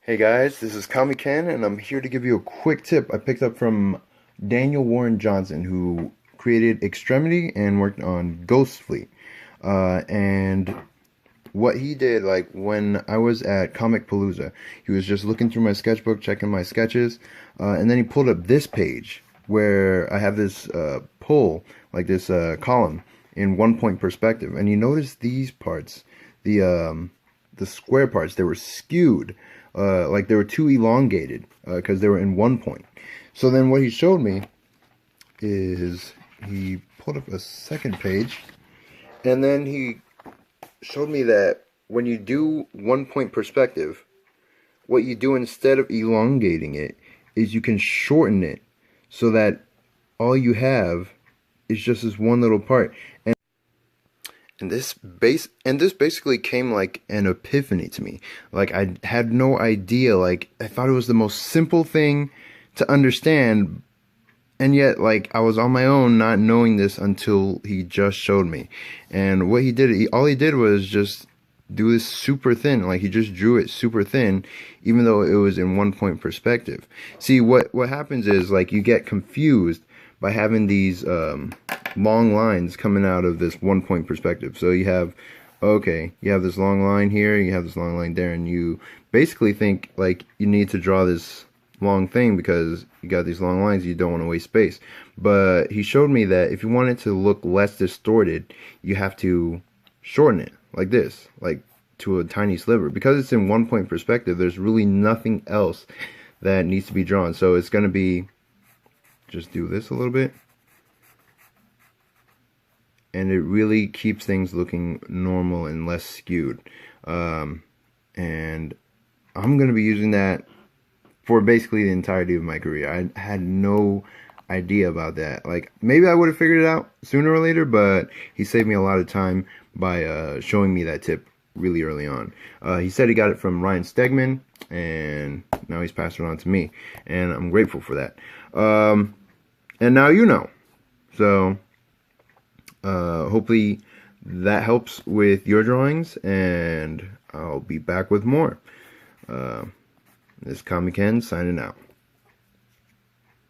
Hey guys, this is Kami Ken, and I'm here to give you a quick tip I picked up from Daniel Warren Johnson, who created Extremity and worked on Ghost Fleet. And what he did, like when I was at Comic Palooza, he was just looking through my sketchbook, checking my sketches, and then he pulled up this page where I have this pull, like this column in 1 point perspective, and you notice these parts, the square parts, they were skewed. Like they were too elongated because they were in 1 point. So then what he showed me is he pulled up a second page, and then he showed me that when you do 1 point perspective, what you do instead of elongating it is you can shorten it so that all you have is just this one little part. And this basically came like an epiphany to me. Like I had no idea. Like I thought it was the most simple thing to understand, and yet like I was on my own not knowing this until he just showed me. And what he did, all he did was just do this super thin. Like he just drew it super thin, even though it was in 1 point perspective. See, what happens is like you get confused by having these long lines coming out of this 1 point perspective. So you have, okay, you have this long line here, you have this long line there, and you basically think like you need to draw this long thing because you got these long lines, you don't want to waste space. But he showed me that if you want it to look less distorted, you have to shorten it like this, like to a tiny sliver. Because it's in 1 point perspective, there's really nothing else that needs to be drawn. So it's going to be, just do this a little bit, and it really keeps things looking normal and less skewed. And I'm going to be using that for basically the entirety of my career. I had no idea about that. Like, maybe I would have figured it out sooner or later, but he saved me a lot of time by showing me that tip really early on. He said he got it from Ryan Stegman, and now he's passed it on to me, and I'm grateful for that. And now you know. So hopefully that helps with your drawings, and I'll be back with more. This is Kami Ken signing out.